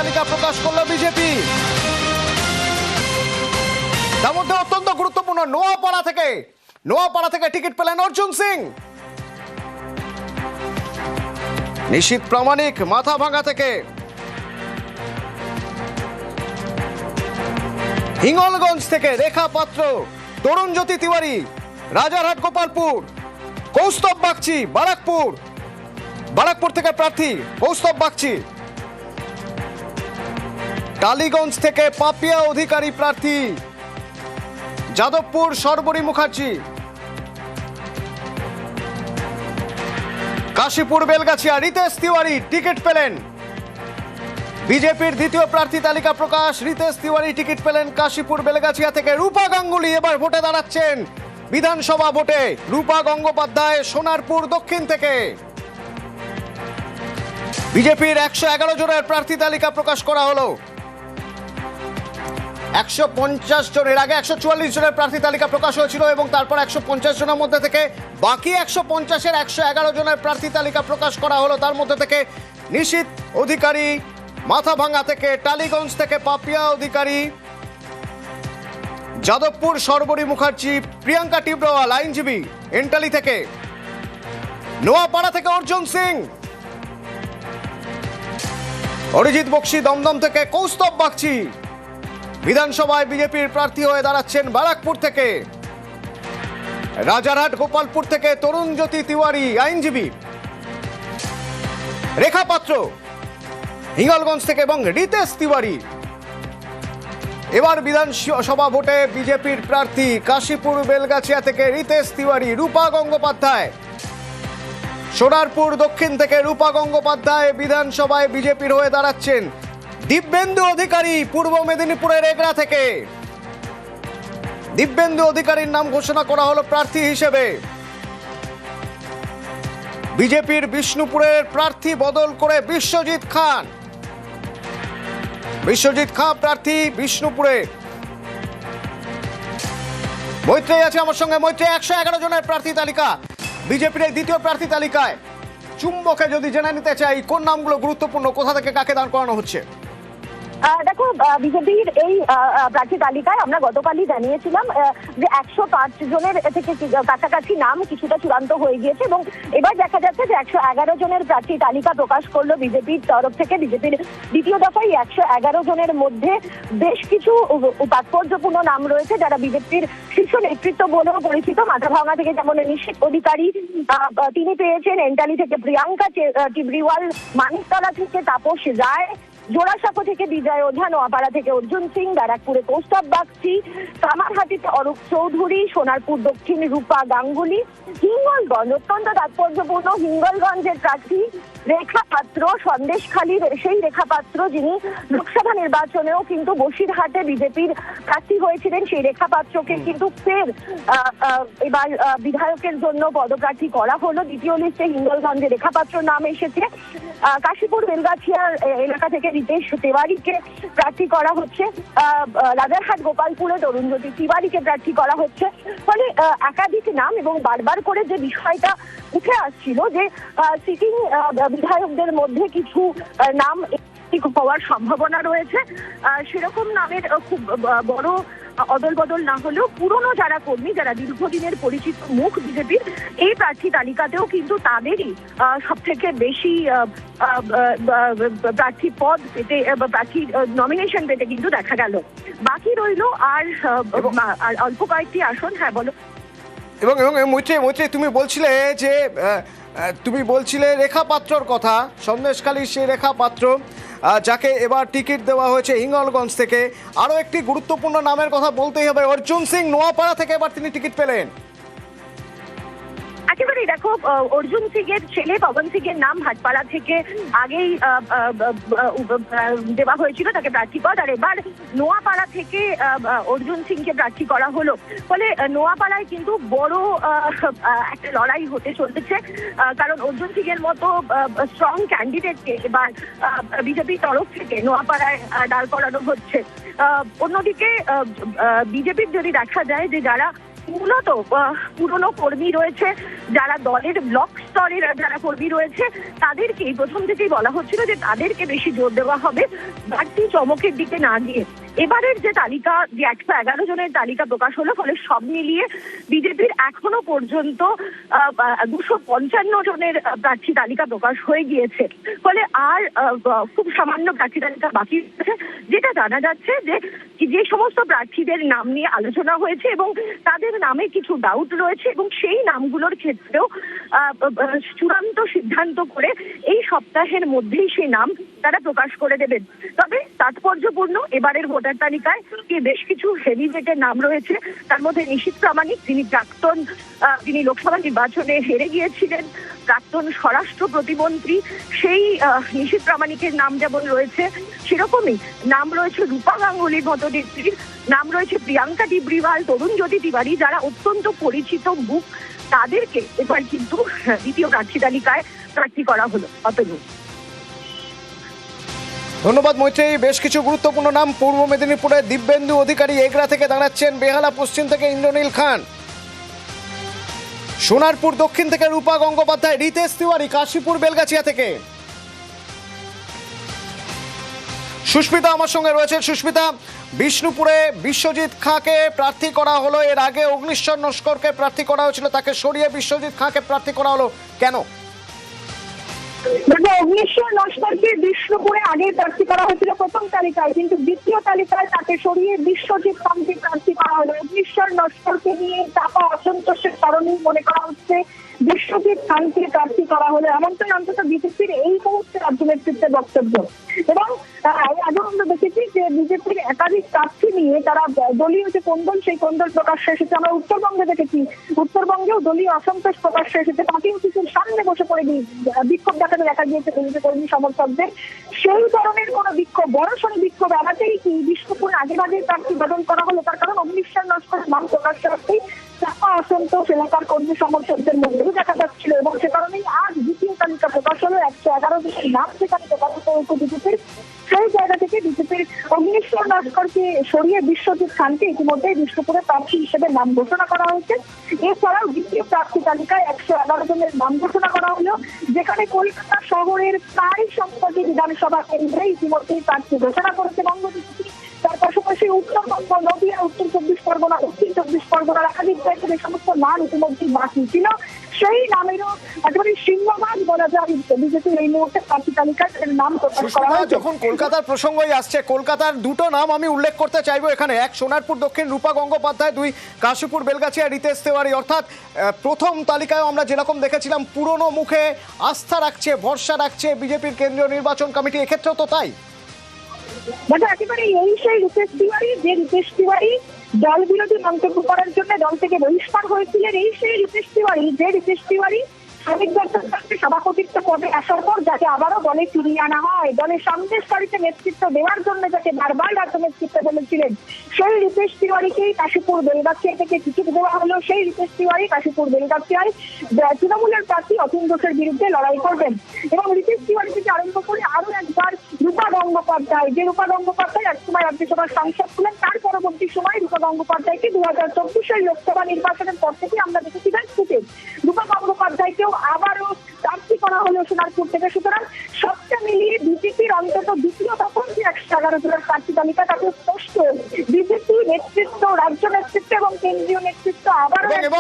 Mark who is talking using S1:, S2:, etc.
S1: তালিকা প্রকাশ করল বিজেপি। তার মধ্যে অত্যন্ত গুরুত্বপূর্ণ নোয়াপাড়া থেকে টিকিট পেলেন অর্জুন সিং। নিশীথ প্রামাণিক মাথাভাঙা থেকে, হিঙ্গলগঞ্জ থেকে রেখা পাত্র, তরুণজ্যোতি তিওয়ারি, রাজারহাট গোপালপুর, কৌস্তব বাগচি, বারাকপুর থেকে প্রার্থী কৌস্তব বাগচি, টালিগঞ্জ থেকে পাপিয়া অধিকারী প্রার্থী, যাদবপুর সর্বরী মুখার্জি, কাশীপুর বেলগাছিয়া রিতেশ তিওয়ারি টিকিট পেলেন। বিজেপির দ্বিতীয় প্রার্থী তালিকা প্রকাশ, রিতেশ তিওয়ারি টিকিট পেলেন কাশীপুর বেলগাছিয়া থেকে। রূপা গাঙ্গুলি এবার ভোটে দাঁড়াচ্ছেন বিধানসভা ভোটে। রূপা গঙ্গোপাধ্যায় সোনারপুর দক্ষিণ থেকে। বিজেপির 111 জনের প্রার্থী তালিকা প্রকাশ করা হলো। 150 জনের আগে 144 জনের প্রার্থী তালিকা প্রকাশ হয়েছিল এবং তারপর 150 জনের মধ্যে থেকে বাকি 150-এর 111 জনের প্রার্থী তালিকা প্রকাশ করা হলো। তার মধ্যে থেকে নিশীথ অধিকারী মাথাভাঙা থেকে, টালিগঞ্জ থেকে পাপিয়া অধিকারী, যাদবপুর সর্বরী মুখার্জি, প্রিয়াঙ্কা টিব্রওয়াল আইনজীবী এন্টালি থেকে, নোয়াপাড়া থেকে অর্জুন সিং, অরিজিৎ বক্সি দমদম থেকে, কৌস্তব বাগচি বিধানসভায় বিজেপির প্রার্থী হয়ে দাঁড়াচ্ছেন বারাকপুর থেকে, রাজারহাট গোপালপুর থেকে তরুণজ্যোতি তিওয়ারি আইনজীবী, রেখা পাত্র হিঙ্গলগঞ্জ থেকে এবং রিতেশ তিওয়ারি। এবার বিধানসভা ভোটে বিজেপির প্রার্থী কাশীপুর বেলগাছিয়া থেকে রিতেশ তিওয়ারি, রূপা গঙ্গোপাধ্যায় সোনারপুর দক্ষিণ থেকে, রূপা গঙ্গোপাধ্যায় বিধানসভায় বিজেপির হয়ে দাঁড়াচ্ছেন। দিব্যেন্দু অধিকারী পূর্ব মেদিনীপুরের এগরা থেকে, দিব্যেন্দু অধিকারীর নাম ঘোষণা করা হলো প্রার্থী হিসেবে। বিজেপির বিষ্ণুপুরের প্রার্থী বদল করে বিশ্বজিৎ খাঁ প্রার্থী বিষ্ণুপুরে। মৈত্রেয়ী আছে আমার সঙ্গে। মৈত্রেয়ী, 111 জনের প্রার্থী তালিকা বিজেপির এই দ্বিতীয় প্রার্থী তালিকায়। চুম্বকে যদি জেনে নিতে চাই কোন নামগুলো গুরুত্বপূর্ণ, কোথা থেকে কাকে দাঁড় করানো হচ্ছে?
S2: দেখো, বিজেপির এই প্রার্থী তালিকায় আমরা গতকালই জানিয়েছিলাম যে 105 জনের থেকে কাছাকাছি নাম কিছুটা চূড়ান্ত হয়ে গিয়েছে এবং এবার দেখা যাচ্ছে যে 111 জনের প্রার্থী তালিকা প্রকাশ করলো বিজেপির তরফ থেকে। বিজেপির দ্বিতীয় দফায় 111 জনের মধ্যে বেশ কিছু তাৎপর্যপূর্ণ নাম রয়েছে যারা বিজেপির শীর্ষ নেতৃত্ব বলেও পরিচিত। মাথাভাঙা থেকে যেমন নিশীথ অধিকারী, তিনি পেয়েছেন। এন্টালি থেকে প্রিয়াঙ্কা টিব্রিওয়াল, মানিকতলা থেকে তাপস রায়, জোড়াসাঁকো থেকে বিজয় ওঝা, নোয়াপাড়া থেকে অর্জুন সিং, ব্যারাকপুরে কৌস্তব বাগচি, কামারহাটিতে অরূপ চৌধুরী, সোনারপুর দক্ষিণ রূপা গাঙ্গুলি, হিঙ্গলগঞ্জ অত্যন্ত তাৎপর্যপূর্ণ হিঙ্গলগঞ্জের প্রার্থী রেখা পাত্র, সন্দেশখালীর সেই রেখা পাত্র যিনি লোকসভা নির্বাচনেও কিন্তু বসিরহাটে বিজেপির প্রার্থী হয়েছিলেন। সেই রেখা পাত্রকে কিন্তু ফের এবার বিধায়কের জন্য পদপ্রার্থী করা হলো। দ্বিতীয় লিস্টে হিঙ্গলগঞ্জে রেখা পাত্র নাম এসেছে। কাশীপুর বেলগাছিয়ার এলাকা থেকে রিতেশ তিওয়ারিকে প্রার্থী করা হচ্ছে। রাজারহাট গোপালপুরে তরুণজ্যোতি তিওয়ারিকে প্রার্থী করা হচ্ছে। ফলে একাধিক নাম এবং বারবার করে যে বিষয়টা উঠে আসছিল যে সিটিং বিধায়কদের মধ্যে কিছু নাম হওয়ার সম্ভাবনা রয়েছে, সেরকম নামের খুব বড় অদল বদল না হলেও পুরনো যারা কর্মী, যারা দীর্ঘদিনের পরিচিত মুখ বিজেপির, এই প্রার্থী তালিকাতেও কিন্তু তাদেরই সব থেকে বেশি প্রার্থী পদ পেতে, প্রার্থী নমিনেশন পেতে কিন্তু দেখা গেল। বাকি রইল আর অল্প কয়েকটি আসন। হ্যাঁ, বলো।
S1: এবং মৈত্রেয়ী, তুমি বলছিলে রেখা পাত্রর কথা, সন্দেশখালীর সেই রেখা পাত্র যাকে এবার টিকিট দেওয়া হয়েছে হিঙ্গলগঞ্জ থেকে। আরো একটি গুরুত্বপূর্ণ নামের কথা বলতেই হবে, অর্জুন সিং নোয়াপাড়া থেকে এবার তিনি টিকিট পেলেন।
S2: একেবারেই দেখো, অর্জুন সিং এর ছেলে পবন সিং এর নাম ভাটপাড়া থেকে আগেই দেওয়া হয়েছিল তাকে প্রার্থী পদ, আর এবার নোয়াপাড়া থেকে অর্জুন সিংকে প্রার্থী করা হলো। ফলে নোয়াপাড়ায় কিন্তু বড় একটা লড়াই হতে চলেছে, কারণ অর্জুন সিং এর মতো স্ট্রং ক্যান্ডিডেটকে এবার বিজেপির তরফ থেকে নোয়াপাড়ায় দাঁড় করানো হচ্ছে। অন্যদিকে বিজেপির যদি দেখা যায় যে যারা মূলত পুরনো কর্মী রয়েছে, যারা দলের ব্লক স্তরের যারা কর্মী রয়েছে, তাদেরকেই প্রথম থেকেই বলা হচ্ছিল যে তাদেরকে বেশি জোর দেওয়া হবে, বাড়তি চমকের দিকে না গিয়ে। এবারের যে তালিকা, যে 111 জনের তালিকা প্রকাশ হলো, ফলে সব মিলিয়ে বিজেপির এখনো পর্যন্ত 255 জনের প্রার্থী তালিকা প্রকাশ হয়ে গিয়েছে। ফলে আর খুব সামান্য প্রার্থী তালিকা বাকি আছে। যেটা জানা যাচ্ছে যে সমস্ত প্রার্থীদের নাম নিয়ে আলোচনা হয়েছে এবং তাদের নামে কিছু ডাউট রয়েছে এবং সেই নামগুলোর ক্ষেত্রেও চূড়ান্ত সিদ্ধান্ত করে এই সপ্তাহের মধ্যেই সেই নাম তারা প্রকাশ করে দেবেন। তবে তাৎপর্যপূর্ণ, এবারের ভোটার তালিকায় বেশ কিছু হেভিওয়েটের নাম রয়েছে। তার মধ্যে নিশীথ প্রামাণিক, তিনি লোকসভা নির্বাচনে হেরে গিয়েছিলেন, প্রাক্তন স্বরাষ্ট্র প্রতিমন্ত্রী, সেই নিশীথ প্রামাণিকের নাম যেমন রয়েছে, সেরকমই নাম রয়েছে রূপা গাঙ্গুলির মতো নেত্রীর, নাম রয়েছে প্রিয়াঙ্কা ডিব্রিওয়াল, তরুণ জ্যোতি তিওয়ারি, যারা অত্যন্ত পরিচিত মুখ। তাদেরকে এবার কিন্তু দ্বিতীয় প্রার্থী তালিকায় প্রার্থী করা হলো। অতনু।
S1: ধন্যবাদ মৈত্রেয়ী। বেশ কিছু গুরুত্বপূর্ণ নাম। পূর্ব মেদিনীপুরে দিব্যেন্দু অধিকারী এগরা থেকে দাঁড়াচ্ছেন, বেহালা পশ্চিম থেকে ইন্দ্রনীল খান, সোনারপুর দক্ষিণ থেকে রূপা গঙ্গোপাধ্যায়, রিতেশ তিওয়ারি কাশীপুর বেলগাছিয়া থেকে। সুস্মিতা আমার সঙ্গে রয়েছে। সুস্মিতা, বিষ্ণুপুরে বিশ্বজিৎ খাঁকে প্রার্থী করা হলো, এর আগে অগ্নিশ্বর নস্করকে প্রার্থী করা হয়েছিল, তাকে সরিয়ে বিশ্বজিৎ খাঁকে প্রার্থী করা হলো কেন?
S3: অগ্নিশ্বর নস্করকে বিষ্ণুপুরে আগে প্রার্থী করা হয়েছিল প্রথম তালিকায়, কিন্তু দ্বিতীয় তালিকায় তাকে সরিয়ে বিশ্বজিৎ খানকে প্রার্থী করা হলো। অগ্নিশ্বর নস্করকে নিয়ে চাপা অসন্তোষের কারণেই মনে করা হচ্ছে বিশ্বজিৎ খানকে প্রার্থী করা হলো, এমনটাই অন্তত বিজেপির এই মুহূর্তে রাজ্য নেতৃত্বের বক্তব্য। এবং আগে আমরা দেখেছি যে বিজেপির একাধিক প্রার্থী নিয়ে তারা দলীয় যে কোন্দল, সেই কোন্দল প্রকাশ্যে এসেছে। আমরা উত্তরবঙ্গে দেখেছি, উত্তরবঙ্গেও দলীয় অসন্তোষ প্রকাশ্যে এসেছে। পার্টি অফিসের সামনে বসে পড়ে বিক্ষোভ দেখাতে দেখা গিয়েছে বিজেপি কর্মী সমর্থকদের। সেই ধরনের কোন বিক্ষোভ, বড়সড় বিক্ষোভ এড়াতেই কি বিষ্ণুপুরে আগেভাগে প্রার্থী বদল করা হলো? তার কারণ অগ্নিশ্বর নস্করের নাম প্রকাশ্যে আসতেই চাপা অসন্তোষ এলাকার কর্মী সমর্থকদের মধ্যেও দেখা যাচ্ছিল এবং সে কারণেই আজ দ্বিতীয় তালিকা প্রকাশ হলো। 111 জনের নাম সেখানে প্রকাশিত হয়েছে বিজেপির। সেই জায়গা থেকে বিজেপির অগ্নিশ্বর নস্করকে সরিয়ে বিশ্বজিৎ খানকে ইতিমধ্যে বিষ্ণুপুরে প্রার্থী হিসেবে নাম ঘোষণা করা হয়েছে। এছাড়াও দ্বিতীয় প্রার্থী তালিকায় 111 জনের নাম ঘোষণা করা হলো, যেখানে কলকাতা শহরের প্রায় সবকটি বিধানসভা কেন্দ্রে ইতিমধ্যেই প্রার্থী ঘোষণা করেছে বঙ্গবিজেপি। তার পাশাপাশি উত্তরবঙ্গ, নদিয়া, উত্তর 24 পরগনা, দক্ষিণ 24 পরগনার একাধিক জায়গায় যে সমস্ত নাম ইতিমধ্যেই বাকি ছিল, সেই নামেরও একেবারে সিংহভাগ বলা যায় বিজেপির এই মুহূর্তে প্রার্থী তালিকায় নাম প্রকাশ করা হয়েছে।
S1: যখন কলকাতার প্রসঙ্গই আসছে, কলকাতার দুটো নাম আমি উল্লেখ করতে চাইবো এখানে। এক সোনারপুর দক্ষিণ রূপা গঙ্গোপাধ্যায়, দুই কাশীপুর বেলগাছিয়া রিতেশ তিওয়ারি। অর্থাৎ প্রথম তালিকায় আমরা যেরকম দেখেছিলাম পুরনো মুখে আস্থা রাখছে, ভরসা রাখছে বিজেপির কেন্দ্রীয় নির্বাচন কমিটি, এক্ষেত্রেও তো তাই।
S3: একেবারে এই সেই রিতেশ তিওয়ারি, যে রিতেশ তিওয়ারি দল বিরোধী মন্তব্য করার জন্য দল থেকে বহিষ্কার হয়েছিলেন। এই সেই রিতেশ তিওয়ারি, যে রিতেশ তিওয়ারি শ্রমিক দপ্তর সভাপতিত্ব পদে আসার পর যাকে আবারও দলে ফিরিয়ে আনা হয়, দলের সন্দেশ সারিতে নেতৃত্ব দেওয়ার জন্য যাকে বারবার রাজ্য নেতৃত্ব বলেছিলেন, সেই রিতেশ তিওয়ারিকেই কাশীপুর বেলগাছিয়া থেকে টিকিট দেওয়া হলো। সেই রিতেশ তিওয়ারি কাশীপুর বেলগাছিয়ায় তৃণমূলের প্রার্থী অতীন ঘোষের বিরুদ্ধে লড়াই করবেন। এবং রিতেশ তিওয়ারি থেকে আরম্ভ করে আরো একবার রূপা গঙ্গোপাধ্যায়, যে রূপা গঙ্গোপাধ্যায় একসময় রাজ্যসভার সাংসদ ছিলেন, তার পরবর্তী সময় রূপা গঙ্গোপাধ্যায়কে 2024 লোকসভা নির্বাচনের পর থেকে আমরা দেখেছি রূপা গঙ্গোপাধ্যায়কেও আবারও প্রার্থী করা হলো সোনারপুর থেকে। সুতরাং